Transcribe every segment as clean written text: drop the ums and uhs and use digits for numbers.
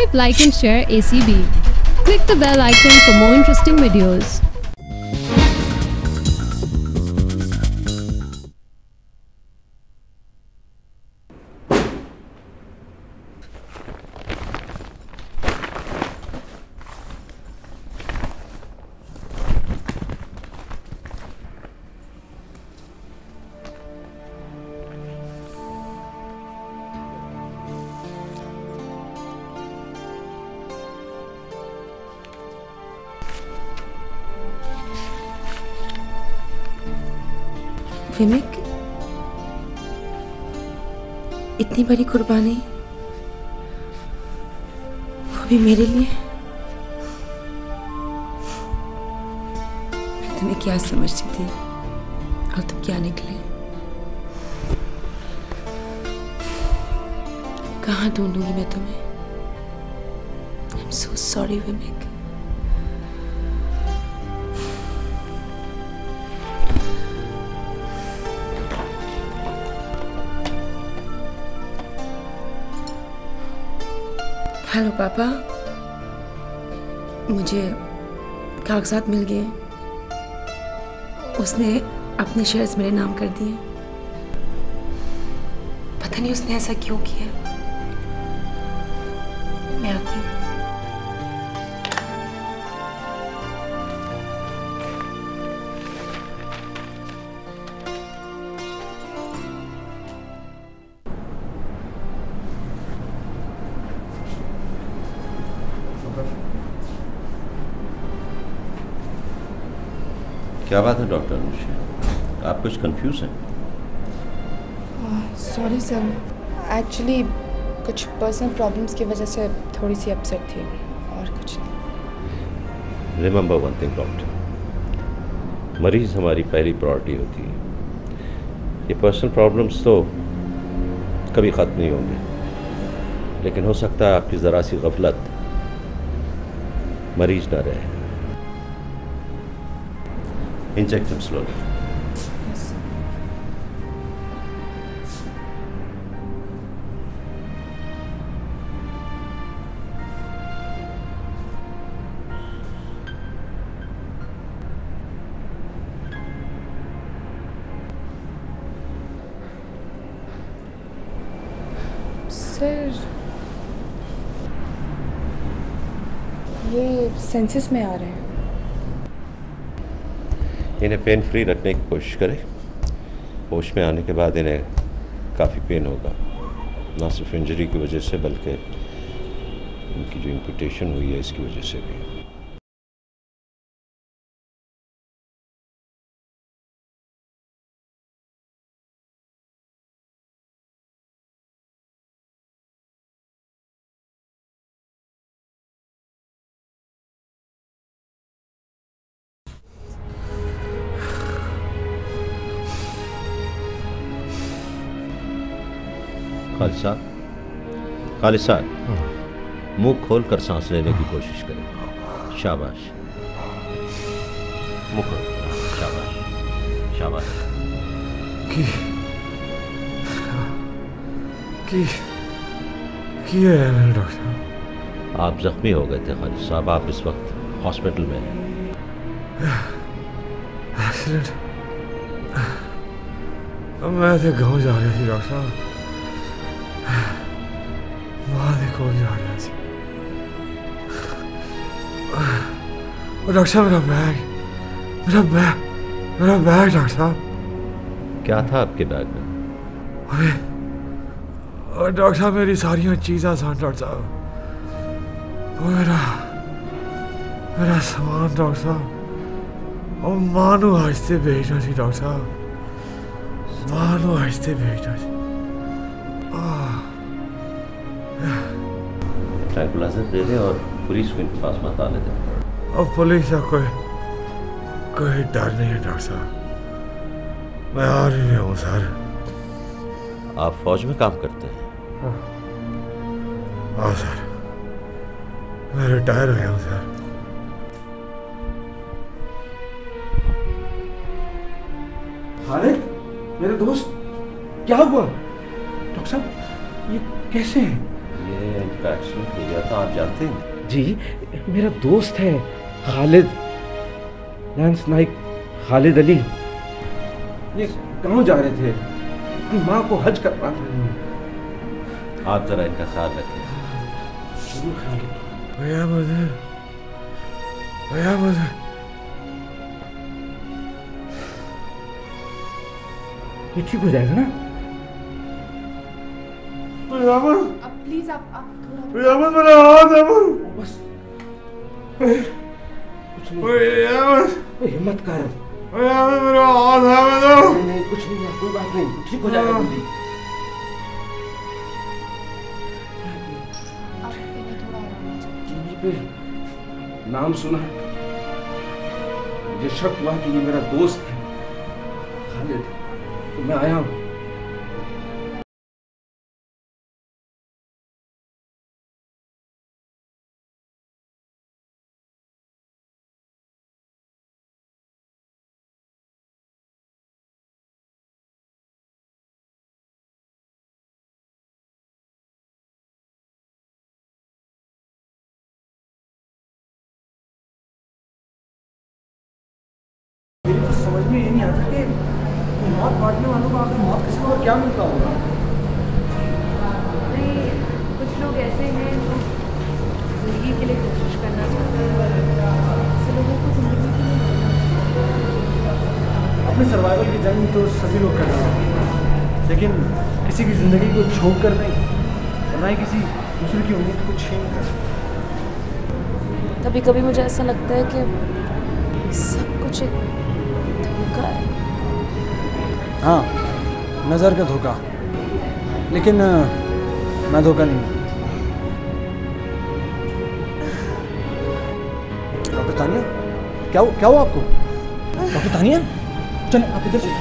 Subscribe, like and share ACB. Click the bell icon for more interesting videos. विमिक, इतनी बड़ी कुर्बानी, वो भी मेरे लिए। मैं तुम्हें क्या समझती थी और तुम क्या निकले। कहाँ ढूंढूंगी मैं तुम्हें। I am so sorry Vimik. Hello पापा, मुझे कागजात मिल गए। उसने अपने शेयर्स मेरे नाम कर दिए। पता नहीं उसने ऐसा क्यों किया। मैं आती हूँ। क्या बात है डॉक्टर अनुषा, आप कुछ कंफ्यूज हैं? सॉरी सर, एक्चुअली कुछ पर्सनल प्रॉब्लम्स की वजह से थोड़ी सी अपसेट थी और कुछ नहीं। रिमेंबर वन थिंग डॉक्टर, मरीज हमारी पहली प्रायोरिटी होती है। ये पर्सनल प्रॉब्लम्स तो कभी ख़त्म नहीं होंगे, लेकिन हो सकता है आपकी ज़रा सी गफलत मरीज ना रहे। Inject him slowly. Yes, sir. Sir, ये सेंसस में आ रहे हैं। इन्हें पेन फ्री रखने की कोशिश करें। होश में आने के बाद इन्हें काफ़ी पेन होगा, ना सिर्फ इंजरी की वजह से बल्कि इनकी जो इम्पुटेशन हुई है इसकी वजह से भी। खालिद साहब, मुंह खोल कर सांस लेने की कोशिश करें। शाबाश, मुंह खोल। शाबाश शाबाश। की है डॉक्टर? आप जख्मी हो गए थे खालिद साहब, आप इस वक्त हॉस्पिटल में हैं। एक्सीडेंट? मैं तो गाँव जा रही थी डॉक्टर साहब, वहाँ देखो जा रहा थी। डॉक्टर साहब, मेरा बैग डॉक्टर साहब। क्या था आपके बैग में? अरे डॉक्टर साहब, मेरी सारी चीज़ें सन डॉक्टर साहब, और मेरा सामान डॉक्टर साहब, और मानो आहिस्ते भेजना थी डॉक्टर साहब, मानो आहिस्ते भेजना थी। ट्रैंकुलाइजर दे दें और पुलिस को इनके पास मत आने दें। और पुलिस का कोई डर नहीं है डॉक्टर साहब, मैं आ रही हूँ सर। आप फौज में काम करते हैं? हाँ सर, मैं रिटायर हो गया हूँ सर। खालिद, मेरे दोस्त, क्या हुआ? डॉक्टर साहब, ये कैसे है? ये का एक्सीडेंट हो गया था, आप जानते हैं? जी, मेरा दोस्त है खालिद, लैंस नाइक खालिद अली। ये गाँव जा रहे थे, अपनी माँ को हज करवा रहे हैं। आप जरा इनका ख्याल रखें। भैया मुझे ये ठीक हो जाएगा ना? अब प्लीज आप थोड़ा मेरा हाथ है बस हिम्मत कर। मेरा हाथ है नहीं कुछ नहीं, कोई बात नहीं, ठीक हो जाएगा जल्दी। टीवी पे नाम सुना, मुझे शक हुआ कि ये मेरा दोस्त है खालिद, तो मैं आया हूँ। मेरी तो समझ में ये नहीं आता कि मौत बांटने वालों को आखिर मौत किसी को क्या मिलता होगा। नहीं, कुछ लोग ऐसे हैं जो जिंदगी के लिए कोशिश करना चाहते हैं, ऐसे लोगों को जिंदगी के लिए अपने सर्वाइवल की जंग तो सभी लोग कर रहे हैं, लेकिन किसी की ज़िंदगी को छोड़ कर नहीं, और ना ही किसी दूसरे की उम्मीद को छीन कर। कभी कभी मुझे ऐसा लगता है कि सब कुछ एक धोखा है। हाँ, नज़र का धोखा, लेकिन मैं धोखा नहीं। डॉक्टर तानिया, क्या हुआ आपको? डॉक्टर तानिया, चलें आप इधर चलिए।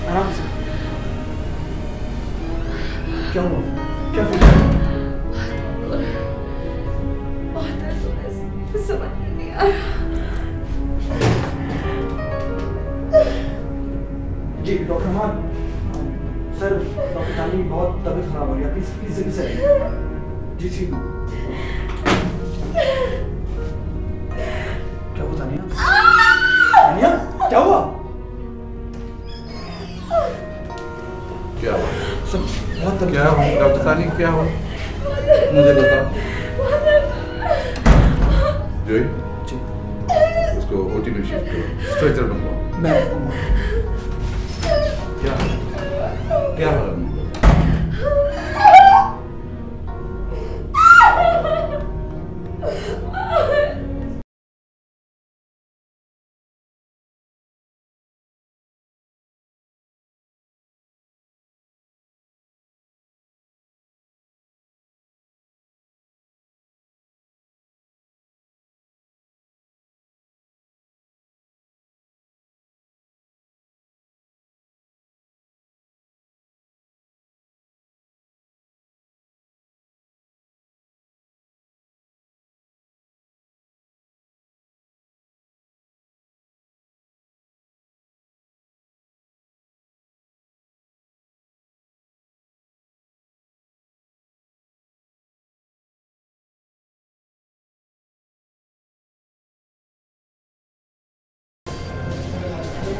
आराम से। क्या हुआ? क्या हुआ? समझ नहीं आ रहा। जी डॉक्टर अमान, सर डॉक्टर तानी की बहुत तबीयत खराब हो रही है, प्लीज जल्दी से जी जी। क्या हुआ तानिया? तानिया क्या हुआ? क्या हुआ? सर बहुत तबीयत क्या हुआ डॉक्टर तानी, क्या हुआ मुझे बताओ। जोई जी उसको ओटी में शिफ्ट करो, स्ट्रेचर मंगवाओ। मैं क्या हुआ?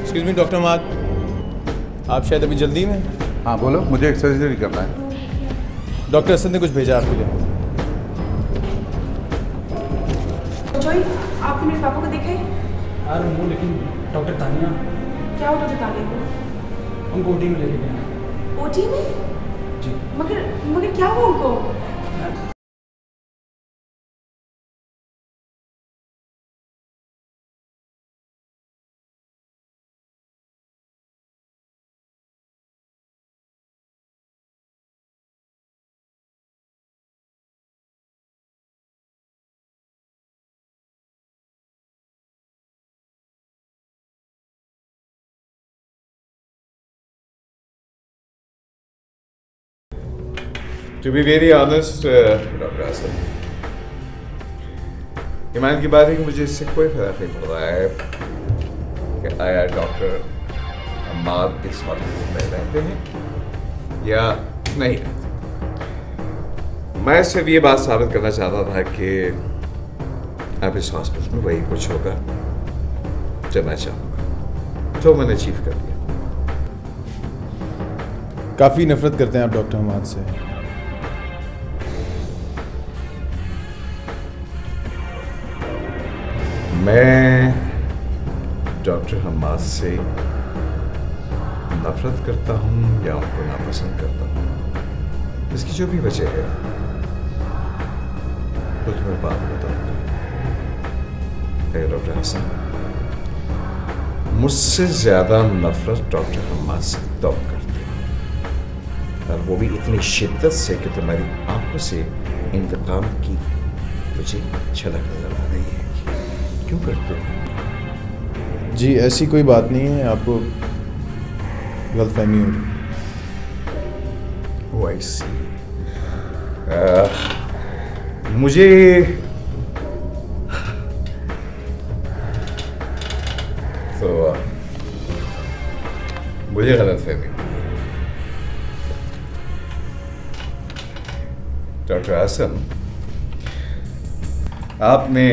एक्सक्यूज मी डॉक्टर माद, आप शायद अभी जल्दी में? हाँ बोलो, मुझे एक सर्जरी करना है। डॉक्टर असद ने कुछ भेजा आपके लिए। जोई, आपने मेरे पापा को देखा है? आ रहा हूँ, लेकिन डॉक्टर तानिया। क्या हो डॉक्टर तानिया को? उनको ओटी में लेके गए। ओटी में? जी। मगर क्या हुआ उनको? To be very honest, Dr. Asad, ईमान की बात है कि मुझे इससे कोई फर्क नहीं पड़ रहा है कि आया डॉक्टर हम्माद इस हॉस्पिटल में रहते हैं या नहीं रहते। मैं सिर्फ ये बात साबित करना चाहता था कि अब इस हॉस्पिटल में वही कुछ होगा जो मैं चाहूँगा, तो मैंने अचीव कर लिया। काफ़ी नफरत करते हैं आप डॉक्टर हम्माद से। मैं डॉक्टर हम्माद से नफरत करता हूँ या उनको नापसंद करता हूँ, इसकी जो भी वजह है तो तुम्हें बात बताऊंगा। डॉक्टर हसन, मुझसे ज्यादा नफरत डॉक्टर हम्माद से तब करते हैं, और वो भी इतनी शिद्दत से कि तुम्हारी आंखों से इंतकाम की मुझे झलक नजर आ रही है। क्यों करते हो? जी ऐसी कोई बात नहीं है, आपको गलतफहमी हो रही। Oh, I see. मुझे मुझे गलतफहमी। डॉक्टर हसन, आपने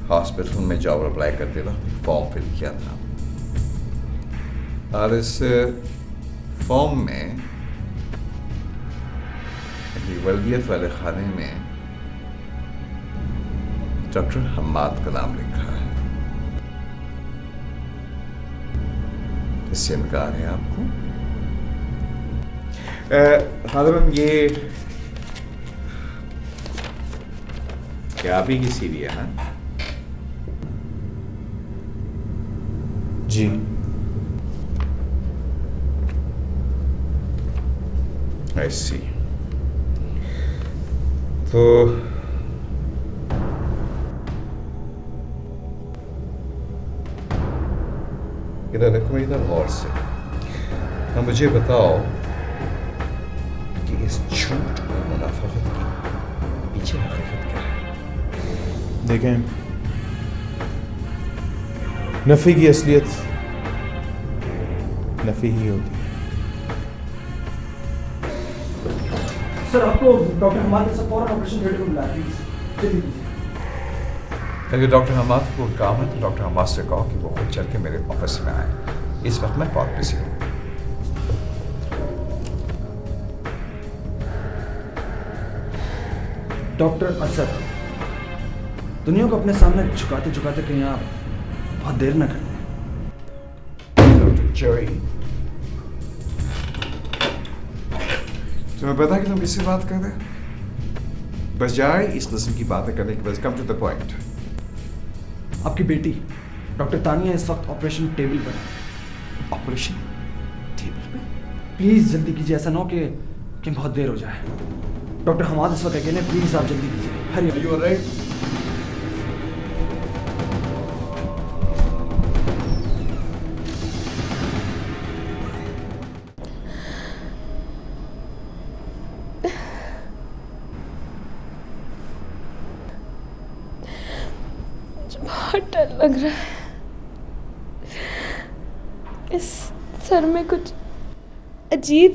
हॉस्पिटल में जॉब अप्लाई करते वक्त फॉर्म फिल किया था, और इस फॉर्म में वल्दियत वाले खाने में डॉक्टर हम्माद का नाम लिखा है। इससे इनकार है आपको? खालिद, ये क्या आप ही की सीवी है ना? जी I see. तो इधर देखो, इधर गौर से। अब मुझे बताओ कि इस झूठ और मुनाफिकत की पीछे हकीकत क्या है? देखें, नफ़ी की असलियत नफ़ी ही होती है। सर आपको डॉक्टर हम्माद से फौरन ऑपरेशन थिएटर में बुलाया, प्लीज जल्दी कीजिए। अगर डॉक्टर हम्माद को काम है तो डॉक्टर हम्माद से कहो कि वो खुद चल के मेरे ऑफिस में आए। इस वक्त मैं बहुत बिजी हूँ। डॉक्टर असद, दुनिया को अपने सामने झुकाते झुकाते कहीं आप बहुत देर न करें। डॉक्टर जोई, तुम्हें पता है कि तुम किससे बात कर रहे हो? बजाय इस किस्म की बातें करने के बाद कम टू द पॉइंट। आपकी बेटी डॉक्टर तानिया इस वक्त ऑपरेशन टेबल पर है। ऑपरेशन टेबल पे? प्लीज जल्दी कीजिए, ऐसा ना हो कि बहुत देर हो जाए। डॉक्टर हम्माद इस वक्त अकेले, प्लीज आप जल्दी कीजिए। हरी यू ऑलराइट? बहुत डर लग रहा है। इस सर में कुछ अजीब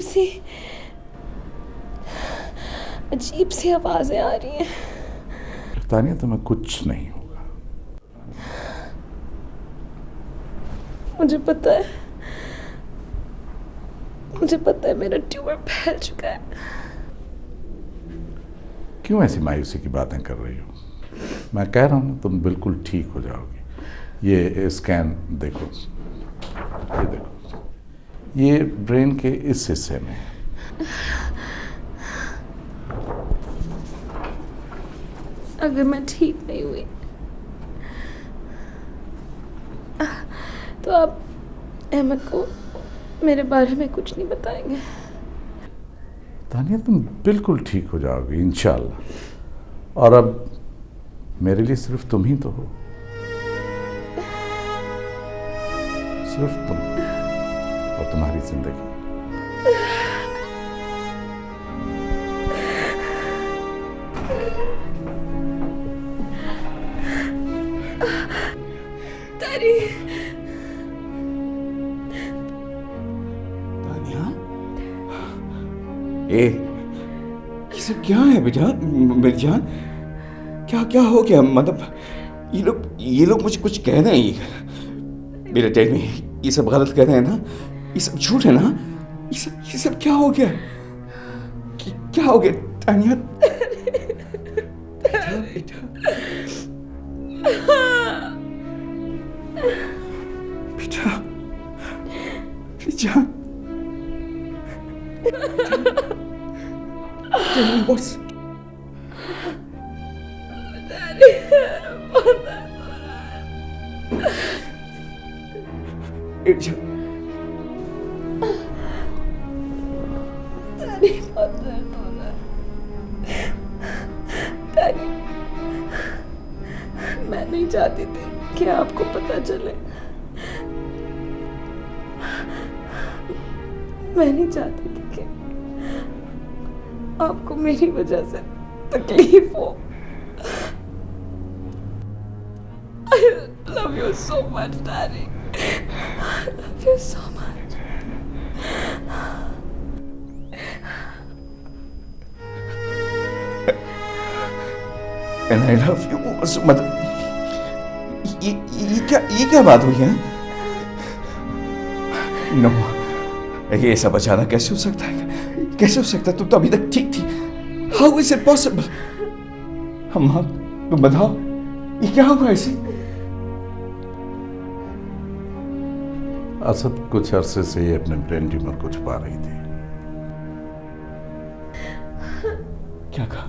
सी आवाजें आ रही हैं। तानिया, तुम्हें कुछ नहीं होगा। मुझे पता है मेरा ट्यूमर फैल चुका है। क्यों ऐसी मायूसी की बातें कर रही हो? मैं कह रहा हूँ तुम बिल्कुल ठीक हो जाओगी। ये स्कैन देखो, ये देखो, ये ब्रेन के इस हिस्से में है। अगर मैं ठीक नहीं हुई तो आप अहमद को मेरे बारे में कुछ नहीं बताएंगे? तानिया, तुम बिल्कुल ठीक हो जाओगी इंशाल्लाह। और अब मेरे लिए सिर्फ तुम ही तो हो, सिर्फ तुम और तुम्हारी जिंदगी। डैडी। तानिया, ये सब क्या है बेटा? मेरी जान, क्या क्या हो गया? मतलब ये लोग मुझे कुछ कह रहे हैं। मेरे डैड में ये सब गलत कह रहे हैं ना? ये सब झूठ है ना? ये सब क्या हो गया? क्या हो गया तानिया? बेटा बेटा बेटा, मेरी जान, tell me what's बहुत दर्द हो रहा है। डैडी, मैं नहीं चाहती थी कि आपको पता चले। मैं नहीं चाहती थी कि आपको मेरी वजह से तकलीफ हो। I love you so much, Daddy. I love you so much. And I love you also, मतलब ये क्या बात हुई है? नो, ये सब अचानक कैसे हो सकता है? कैसे हो सकता है? तुम तो अभी तक ठीक थी। How is it possible? अम्मा, तुम बताओ, ये क्या हुआ ऐसे? असद कुछ अरसे से ये अपने ब्रेन ट्यूमर को छुपा रही थी। क्या कहा?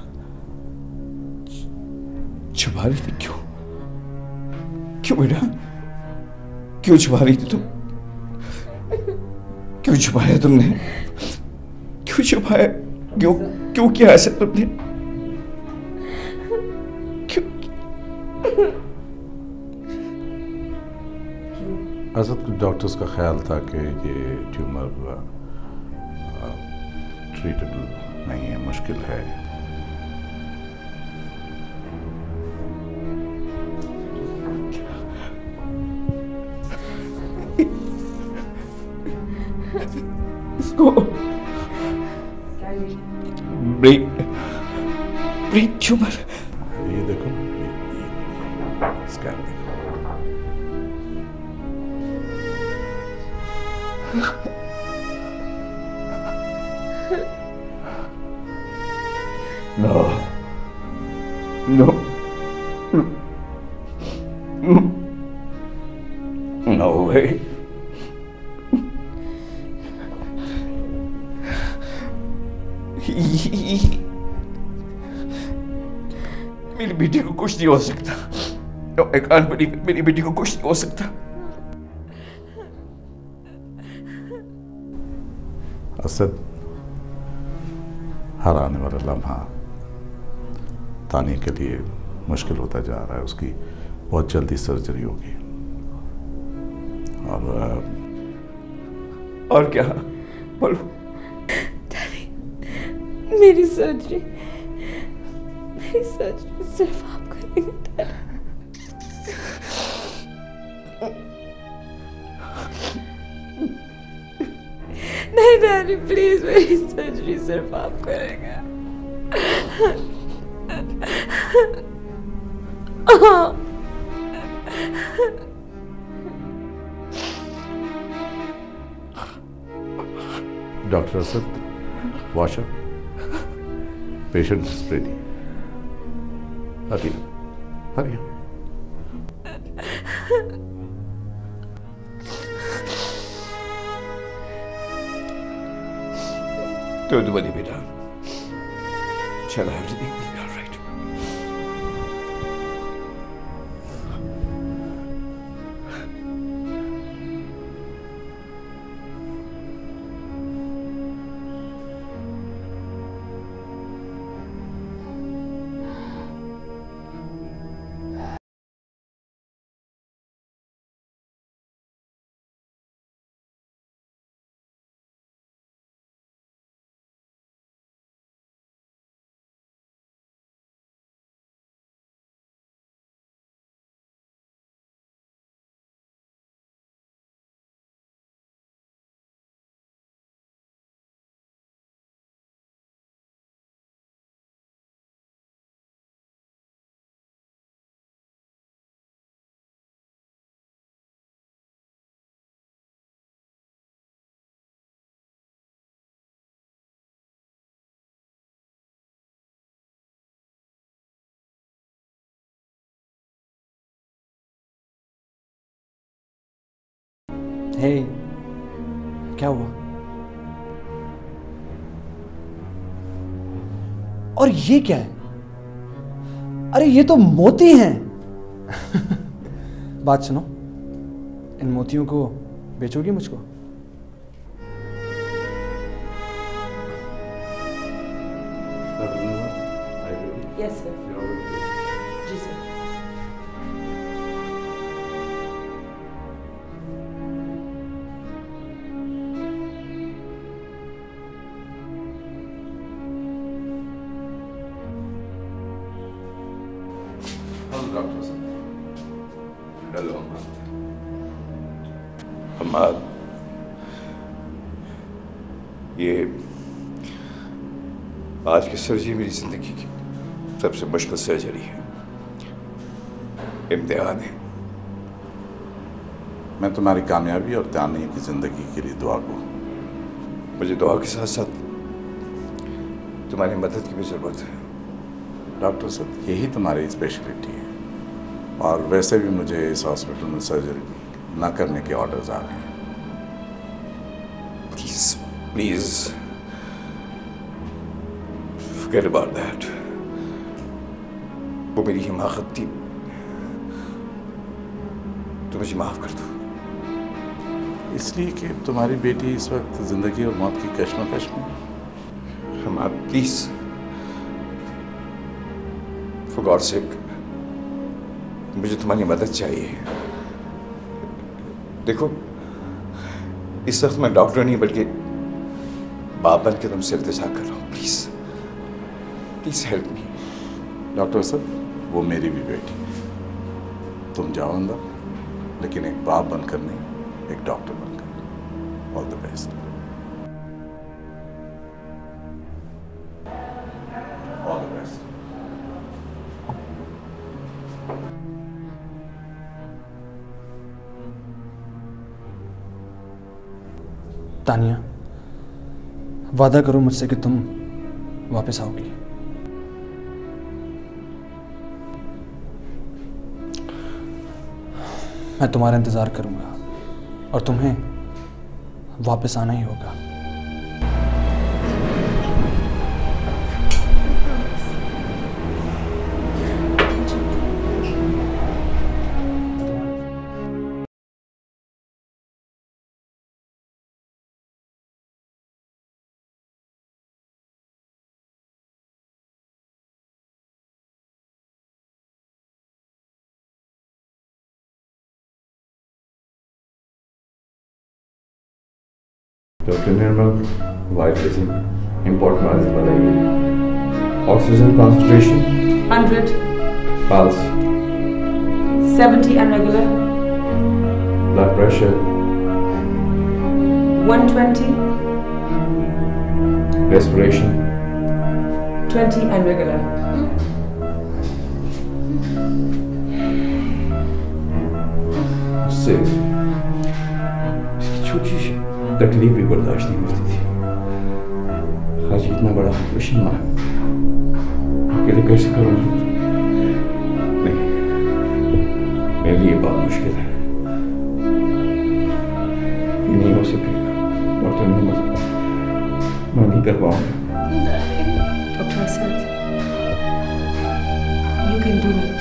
छुपा रही थी? क्यों? क्यों बेटा? क्यों छुपा रही थी तुम? क्यों छुपाया तुमने? क्यों छुपाया? क्यों किया ऐसा तुमने? क्यों? असद कुछ डॉक्टर्स का ख्याल था कि ये ट्यूमर ट्रीटेबल नहीं है, मुश्किल है। इसको ब्रेन ट्यूमर। ये देखो, ये स्कैन देखो। No. No. No way. मेरी बेटी को कुछ नहीं हो सकता। No, I can't believe it. मेरी बेटी को कुछ नहीं हो सकता। असद, हर आने वाला लम्हा तानिया के लिए मुश्किल होता जा रहा है। उसकी बहुत जल्दी सर्जरी होगी और क्या? बोलो। मेरी सर्जरी सिर्फ आप करेंगे डैडी। नहीं डैडी, प्लीज, मेरी सर्जरी सिर्फ आप करेंगे। Doctor Asad, wash-up, patient is ready. हरिया Don't worry, बेटा। चलो, everything will be all right. हे, क्या हुआ? और ये क्या है? अरे ये तो मोती हैं। बात सुनो, इन मोतियों को बेचोगी मुझको? Yes sir. जी सर। हेलो डॉक्टर साहब। हेलो अम्माद, ये आज की सर्जरी मेरी जिंदगी की सबसे मुश्किल सर्जरी है, इम्तिहान है। मैं तुम्हारी कामयाबी और तानी की जिंदगी के लिए दुआ को, मुझे दुआ के साथ साथ तुम्हारी मदद की भी जरूरत है। डॉक्टर साहब, यही तुम्हारी स्पेशलिटी है, और वैसे भी मुझे इस हॉस्पिटल में सर्जरी ना करने के ऑर्डर्स आ गए हैं। Please please forget about that। वो मेरी हिमाकत थी, तो मुझे माफ कर दो। इसलिए कि तुम्हारी बेटी इस वक्त जिंदगी और मौत की कश्मकश में। हम आप प्लीज, फॉर गॉड सेक, मुझे तुम्हारी मदद चाहिए। देखो, इस वक्त मैं डॉक्टर नहीं बल्कि बाप बन के तुमसे इल्तिजा कर रहा हूँ। Please please help me. Doctor साहब, वो मेरी भी बेटी है। तुम जाओ अंदर, लेकिन एक बाप बनकर नहीं, एक डॉक्टर बनकर। All the best. All the best. Tania, वादा करो मुझसे कि तुम वापस आओगी। मैं तुम्हारा इंतजार करूंगा और तुम्हें वापस आना ही होगा। डॉक्टर निर्मल, वाइफ लिसन, इम्पोर्टेंट बात बताइए। Oxygen concentration 100, pulse 70 irregular, blood pressure 120, respiration 20 irregular। से इसकी छोटी सी तकलीफ भी बर्दाश्त नहीं होती थी। आज इतना बड़ा ऑपरेशन मां अकेले कैसे करूँगा? नहीं, मेरे लिए बहुत मुश्किल है, ये नहीं हो सकेगा। डॉक्टर निर्मल, मैं नहीं कर पाऊंगा। Dr. Asad, you can do it।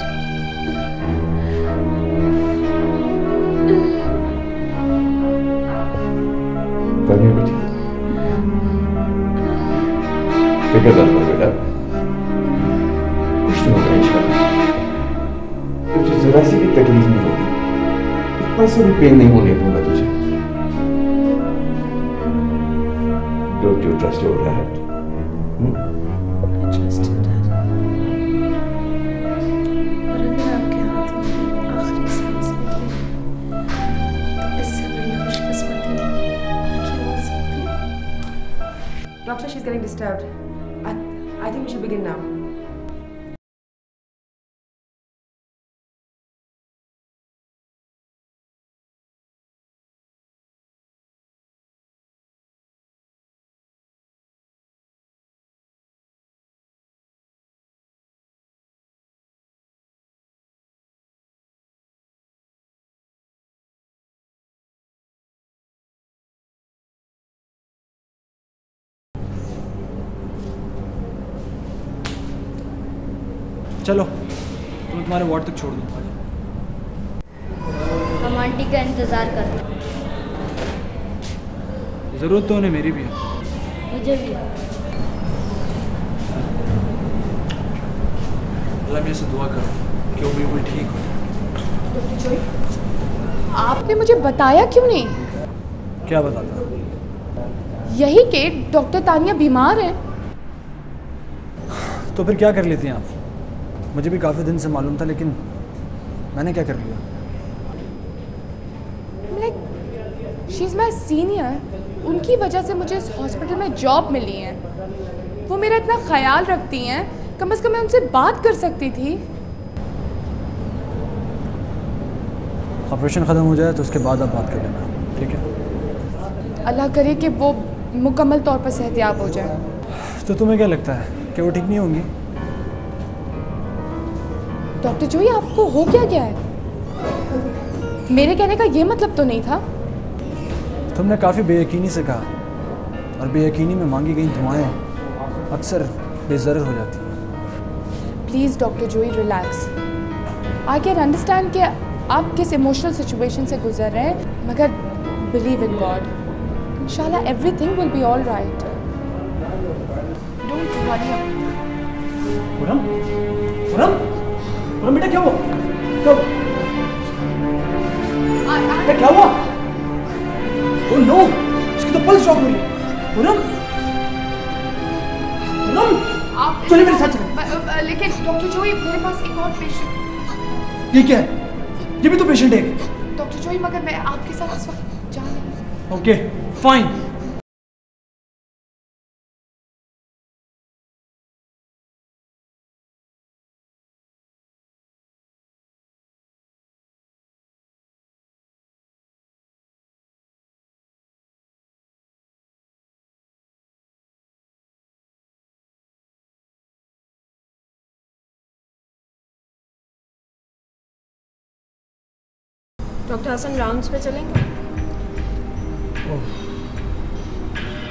Tania बेटी, फिक्र मत कर बेटा, कुछ नहीं होगा इंशाल्लाह। तुझे जरा सी भी तकलीफ नहीं होगी, इतना सा भी पेन नहीं होने दूंगा तुझे। Don't you trust your dad? I trust you, Dad। और अगर आपके हाथ में आखिरी सांस निकले तो इससे बड़ी खुशकिस्मती क्या हो सकती है? Doctor, she's getting disturbed। I think we should begin now। चलो तो तुम्हारे वार्ड तक छोड़ दूँ। हम आंटी का इंतज़ार करते हैं। ज़रूरत तो उन्हें मेरी भी है। मुझे भी। अल्लाह मेरे से दुआ करो कि वो बिल्कुल ठीक हो। डॉक्टर जोई, आपने मुझे बताया क्यों नहीं? क्या बताता? यही कि डॉक्टर तानिया बीमार है। तो फिर क्या कर लेती हैं आप? मुझे भी काफ़ी दिन से मालूम था, लेकिन मैंने क्या कर लिया? शी इज़ माई सीनियर, उनकी वजह से मुझे इस हॉस्पिटल में जॉब मिली है। वो मेरा इतना ख्याल रखती हैं, कम से कम मैं उनसे बात कर सकती थी। ऑपरेशन ख़त्म हो जाए तो उसके बाद आप बात कर लेना, ठीक है? अल्लाह करे कि वो मुकम्मल तौर पर सेहतयाब हो जाए। तो तुम्हें क्या लगता है कि वो ठीक नहीं होंगी? डॉक्टर जोई, आपको हो क्या गया है? मेरे कहने का ये मतलब तो नहीं था। तुमने काफ़ी बेयकीनी से कहा, और बेयकीनी में मांगी गई दुआएं अक्सर बेज़रर हो जाती हैं। प्लीज़ डॉक्टर जोई, रिलैक्स। आई कैन अंडरस्टैंड कि आप किस इमोशनल सिचुएशन से गुजर रहे हैं, मगर बिलीव इन गॉड, इंशाल्लाह everything will be all right. Don't worry. Poonam, Poonam, Poonam बेटा क्या हुआ? कब? क्या हुआ? ओह नो, इसकी तो पल्स ड्रॉप हो रही है। पूनम, पूनम, आप चलिए मेरे साथ चलिए। लेकिन डॉक्टर जोई, मेरे पास एक और पेशेंट। ये क्या है? ये भी तो पेशेंट है। डॉक्टर जोई, मगर मैं आपके साथ इस वक्त जा रही हूँ। Okay, fine. Doctor Hasan, rounds पे चलेंगे?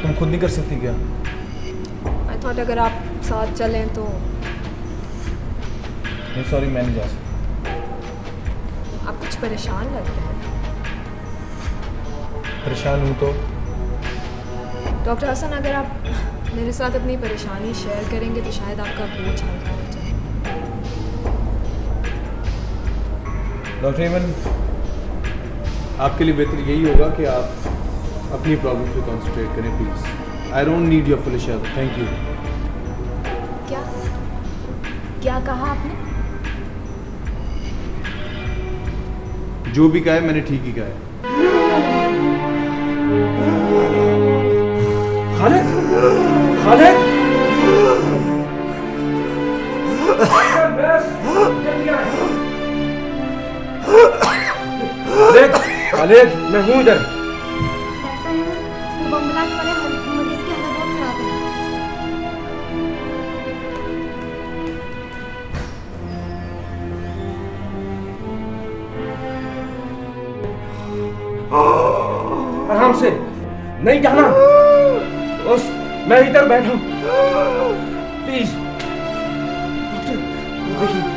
तुम खुद नहीं कर सकती क्या? आई थॉट अगर आप साथ चलें तो। नहीं सॉरी, मैं नहीं जा सकता। आप कुछ परेशान लग रहे हैं। परेशान हूँ तो? डॉक्टर हसन, अगर आप मेरे साथ अपनी परेशानी शेयर करेंगे तो शायद आपका बोझ हल्का हो जाए। डॉक्टर ईमन, आपके लिए बेहतर यही होगा कि आप अपनी प्रॉब्लम पे कंसंट्रेट करें please. I don't need your full help, thank you. क्या क्या कहा आपने? जो भी कहा है मैंने ठीक ही कहा है। खालिद, खालिद, खालिद, मैं हूँ इधर। मरीज की हालत बहुत खराब है। आराम से, नहीं जाना। उस मैं इधर बैठा हूँ, प्लीज। देखिए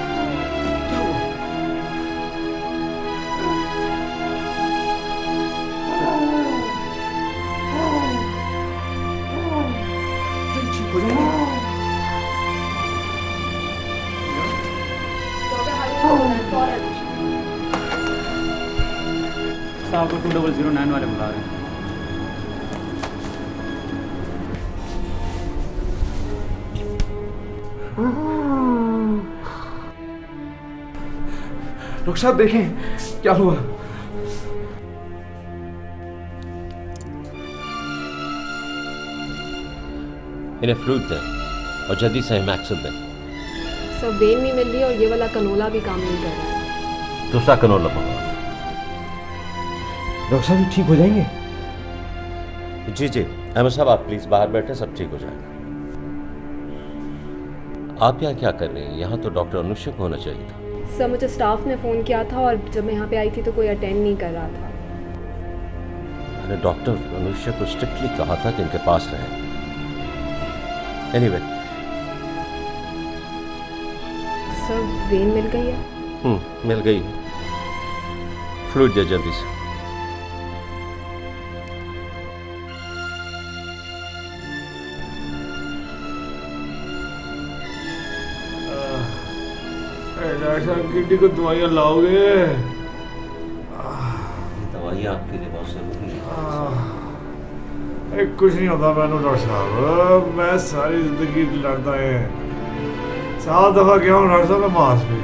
आपको 2009 वाले बुला रहे हैं। डॉक्टर साहब देखें क्या हुआ। इन्हें फ्लूइड दें और जल्दी से हिमैक्सिल दें। सब वेन नहीं मिल रही और ये वाला कनोला भी काम नहीं कर रहा है। दूसरा कनोला मंगवा। डॉक्टर साहब ठीक हो जाएंगे? जी जी, अहमद साहब आप प्लीज बाहर बैठे, सब ठीक हो जाएगा। आप यहाँ क्या कर रहे हैं? यहाँ तो डॉक्टर अनुष्य को होना चाहिए था। सर मुझे स्टाफ ने फ़ोन किया था और जब मैं यहाँ पे आई थी तो कोई अटेंड नहीं कर रहा था। मैंने डॉक्टर अनुष्य को स्ट्रिक्टली कहा था कि इनके पास रहे। एनीवे, सर वेन मिल गई है? मिल गई। फ्लूइड दे जल्दी से। डॉक्टर साहब किड्नी को दवाइयाँ लाओगे? दवाइयाँ आपके लिए बहुत जरूरी है। कुछ नहीं होता मैनू डॉक्टर साहब, मैं सारी जिंदगी लड़ता है। 7 दफा गया हूँ डॉक्टर साहब मैं मास पे,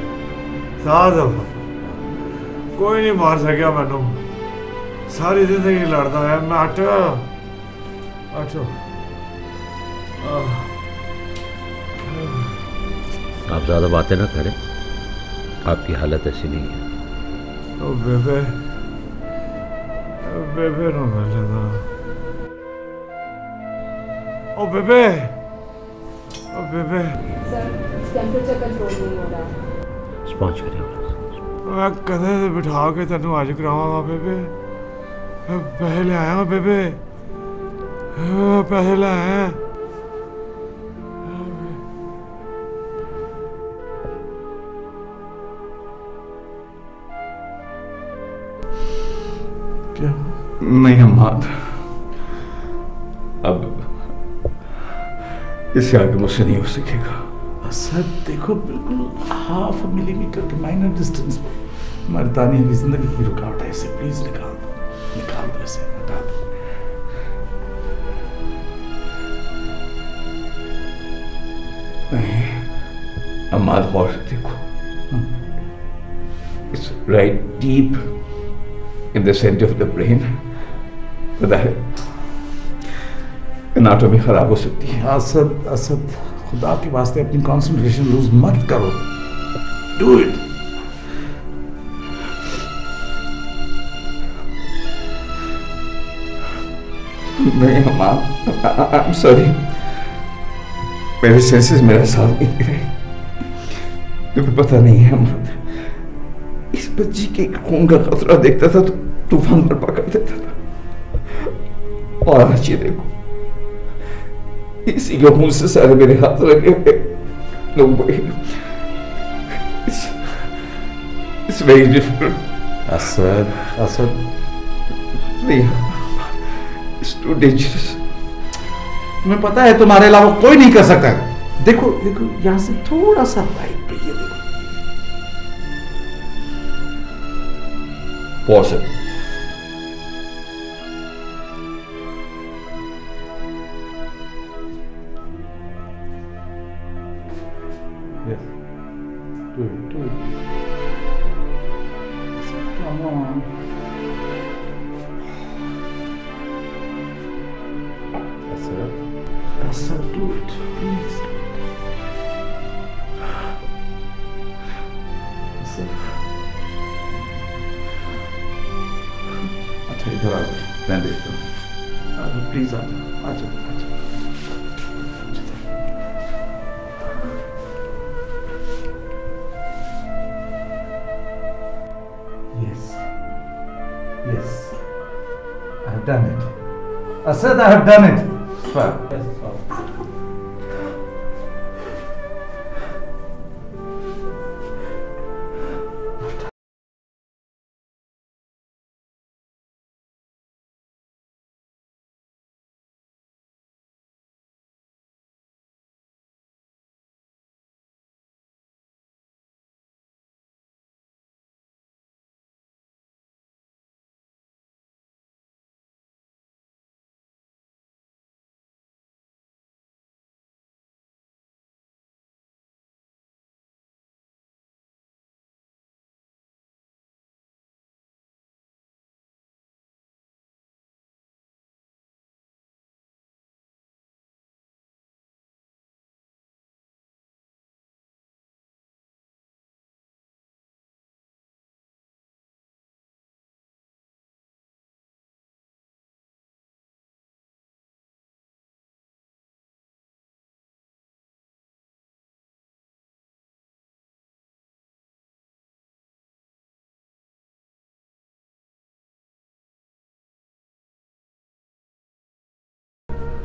7 दफा कोई नहीं मार सकिया मैनू। सारी जिंदगी लड़ता है मैं। आप ज़्यादा बातें ना करें, आपकी हालत ऐसी नहीं है। ओ बेबे बेबे नो मिल लेना। ओ बेबे सर टेम्परेचर कंट्रोल नहीं हो रहा। स्पॉन्ज करिए। मैं कंधे से बिठा के तेनू अज करावांगा बेबे। पैसे ले आया बेबे, पैसे ले आया। क्या? नहीं हमाद, अब इससे आगे मुझसे नहीं हो सकेगा। असद देखो, बिल्कुल 1/2 मिलीमीटर के माइनर डिस्टेंस पे हमारी तानिया की जिंदगी की रुकावट है। इसे प्लीज निकाल दो इसे, हटा दो। नहीं अमाद, गौर से देखो, it's right deep in the center of the brain, पता है एनाटॉमी खराब हो सकती है। असद खुदा के वास्ते अपनी कंसंट्रेशन लूज मत करो। Do it. नहीं हमाद, आई एम सॉरी, मेरे सेंसेस मेरा साथ नहीं दे रहे। तुम्हें पता नहीं है हमाद, इस बच्ची के खून का खतरा देखता था तो तूफान बर्पा कर देता था। और आज ये देखो, इसी के खून से सारे मेरे हाथ लगे हुए लोग। It's very difficult. असद नहीं, इट्स टू डेंजरस। तुम्हें पता है तुम्हारे अलावा कोई नहीं कर सकता। देखो यहाँ से थोड़ा सा राइट पे, ये देखो। Pause it. Yes. Do it. Come on. Asad, do it. Please do it. Asad. अच्छा इधर आ जाओ, मैं देखता हूँ। प्लीज आ जाओ। Yes, I have done it. Asad, I have done it. Fine.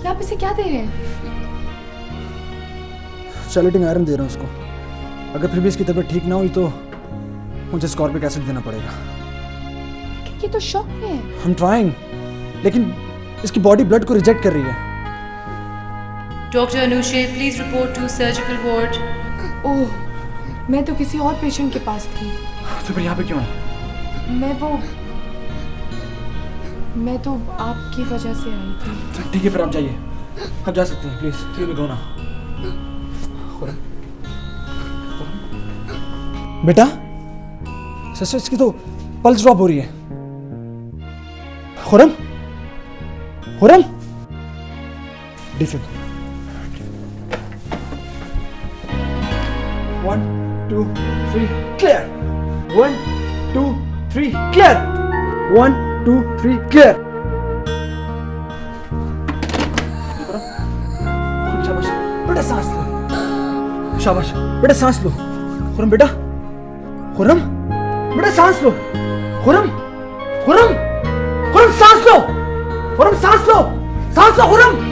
क्या आप इसे क्या दे रहे हैं? चैलेटिंग आयरन दे रहा हूँ उसको। अगर फिर भी इसकी तबीयत ठीक ना हुई तो मुझे स्कॉर्बिक एसिड देना पड़ेगा। ये तो शॉक में है। I'm trying, लेकिन इसकी बॉडी ब्लड को रिजेक्ट कर रही है। Dr. Anushe, please report to surgical ward. ओह, मैं तो किसी और पेशेंट के पास थी। तो फिर यहाँ पे क्यों है? मैं तो आपकी वजह से आई थी। ठीक है, फिर आप जाइए, आप जा सकते हैं, प्लीज। ठीक है, गो ना। बेटा, सिस्टर इसकी तो पल्स ड्रॉप हो रही है। खुरम, खुरम, डिफिन। 1 2 3 क्लियर। 1 2 3 क्लियर। 1 2 3 क्लियर। शाबाश बेटा, सांस लो। शाबाश बेटा, सांस लो। खुरम बेटा, खुरम बेटा, सांस लो। खुरम, खुरम, खुरम सांस लो। खुरम सांस लो, सांस लो खुरम।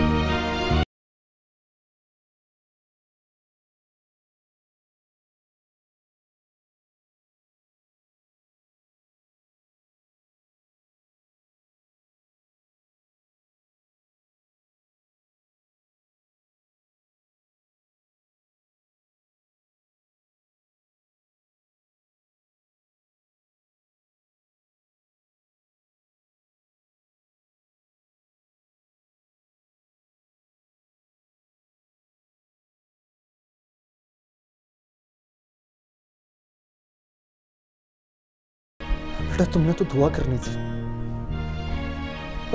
बेटा, तुमने तो दुआ करनी थी।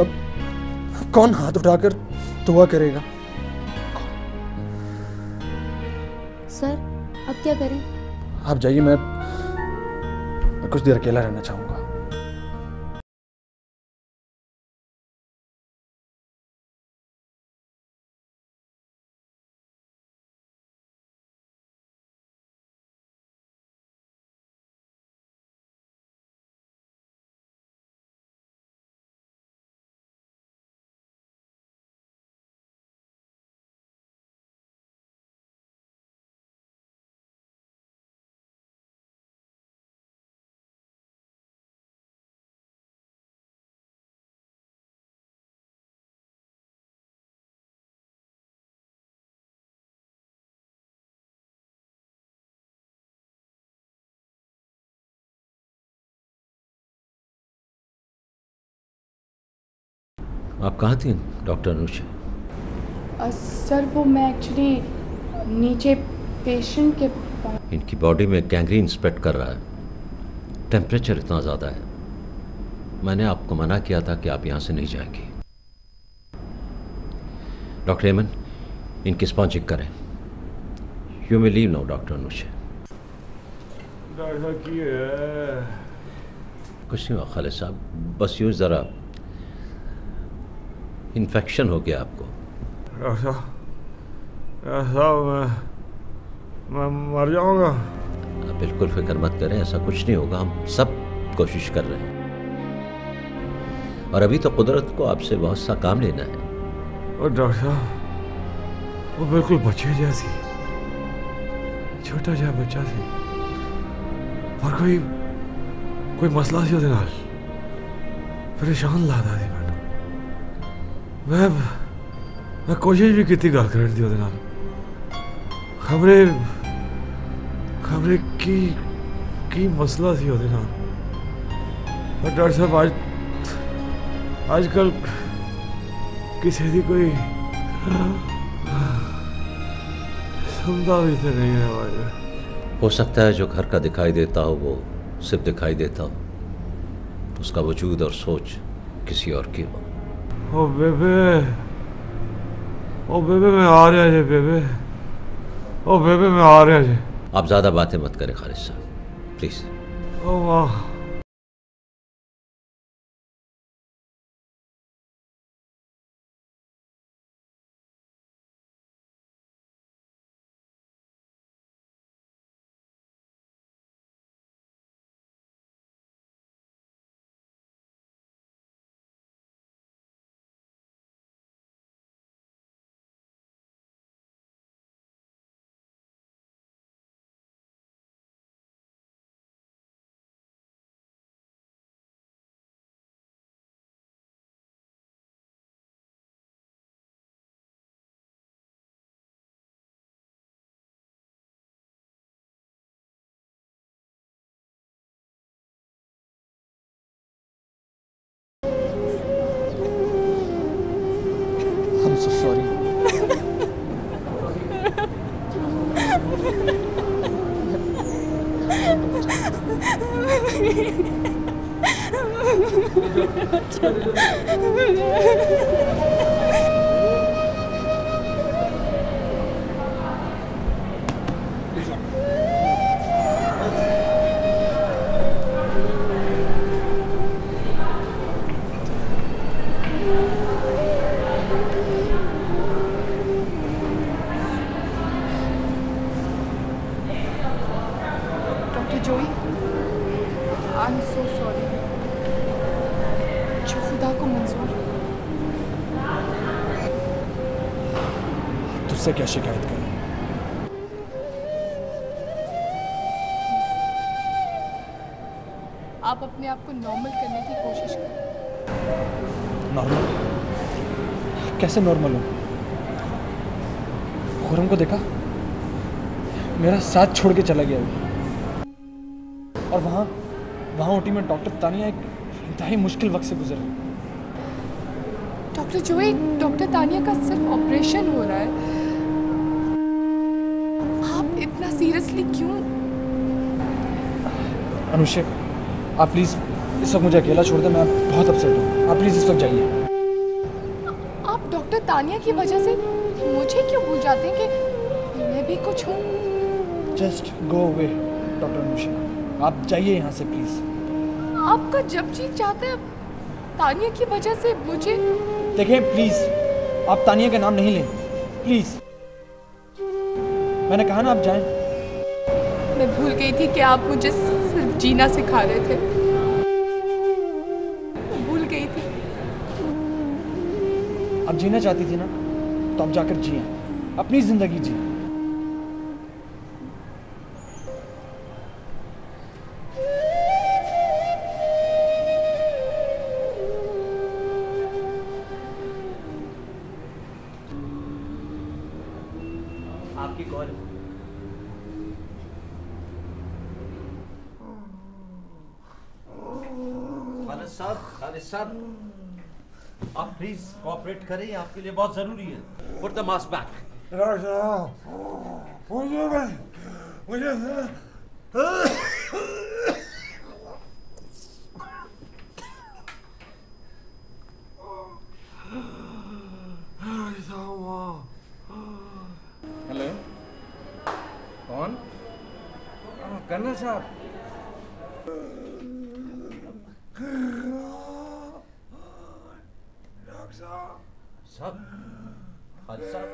अब कौन हाथ उठाकर दुआ करेगा? सर, अब क्या करें? आप जाइए, मैं कुछ देर अकेला रहना चाहूंगा। आप कहाँ थी डॉक्टर अनुषा? सर, वो मैं एक्चुअली नीचे पेशेंट के पास। इनकी बॉडी में गैंग्रीन स्प्रेड कर रहा है, टेम्परेचर इतना ज़्यादा है। मैंने आपको मना किया था कि आप यहाँ से नहीं जाएंगी। डॉक्टर हेमन, इनकी स्पॉन्जिंग करें। You may leave no doctor Anusha. कुछ नहीं हुआ खालिद साहब, बस यूँ ज़रा इन्फेक्शन हो गया आपको। मैं मर जाऊंगा। आप बिल्कुल फिक्र मत करें, ऐसा कुछ नहीं होगा। हम सब कोशिश कर रहे हैं और अभी तो कुदरत को आपसे बहुत सा काम लेना है। और डॉक्टर साहब, वो बिल्कुल बच्चे जैसी, छोटा जा बच्चा सी, और कोई मसला सी ਉਹਦੇ ਨਾਲ परेशान लादा सी ਮੈਨੂੰ। मैं कोशिश भी की गल करने दी ਉਹਦੇ ਨਾਲ। खबरे की मसला सी ਉਹਦੇ ਨਾਲ। और डॉक्टर साहब, आजकल किसी की कोई सुनता भी तो नहीं है भाई। हो सकता है जो घर का दिखाई देता हो वो सिर्फ दिखाई देता हो, उसका वजूद और सोच किसी और की हो। ओ बेबे मैं आ रहा है बेबे। ओ बेबे मैं आ रहा है। आप ज़्यादा बातें मत करें खालिद साहब, प्लीज़। ओ वाह। so sorry. Dr. Joey, I'm so sorry. जो खुदा को मंजूर। तुझसे क्या शिकायत करूं? आप अपने आप को नॉर्मल करने की कोशिश करें। नॉर्मल? कैसे नॉर्मल हूं? खुरम को देखा? मेरा साथ छोड़ के चला गया वो। और वहाँ ओटी में डॉक्टर तानिया एक इंतहाई मुश्किल वक्त से गुजर रही। डॉक्टर जोई, डॉक्टर तानिया का सिर्फ ऑपरेशन हो रहा है। आप इतना सीरियसली क्यों? अनुषे, आप प्लीज इस वक्त मुझे अकेला छोड़ दें, मैं बहुत अपसेट हूँ। आप प्लीज इस वक्त जाइए। आप डॉक्टर तानिया की वजह से मुझे क्यों भूल जाते हैं कि मैं भी कुछ हूँ? Just go away doctor Anushe, आप जाइए यहाँ से प्लीज। आपका जब जी चाहता है तानिया की वजह से मुझे। देखिए प्लीज, आप तानिया का नाम नहीं लें प्लीज। मैंने कहा ना आप जाएं। मैं भूल गई थी कि आप मुझे सिर्फ जीना सिखा रहे थे। मैं भूल गई थी। आप जीना चाहती थी ना, तो आप जाकर जिए, अपनी जिंदगी जिए। आपकी कॉल। खालिद साहब, आप प्लीज कोऑपरेट करें, आपके लिए बहुत जरूरी है। Put the mask back. Hello, कौन? कर्नल साहब। साहब, खालिद साहब।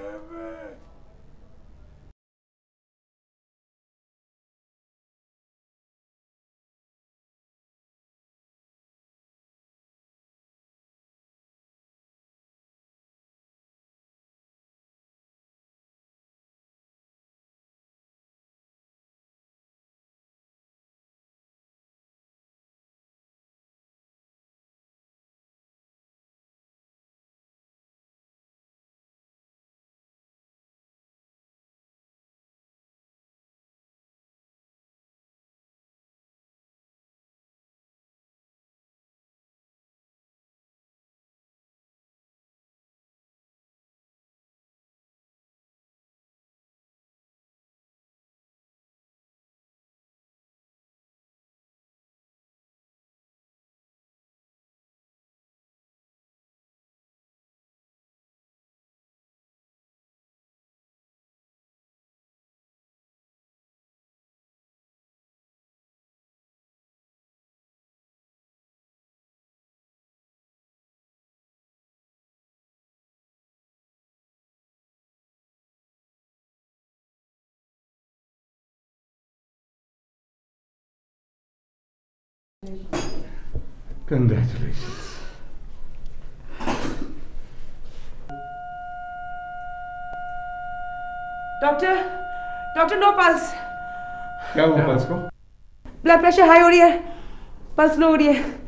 Congratulations. Doctor no pulse. क्या हुआ पल्स को? ब्लड प्रेशर हाई हो रही है, पल्स लो हो रही है।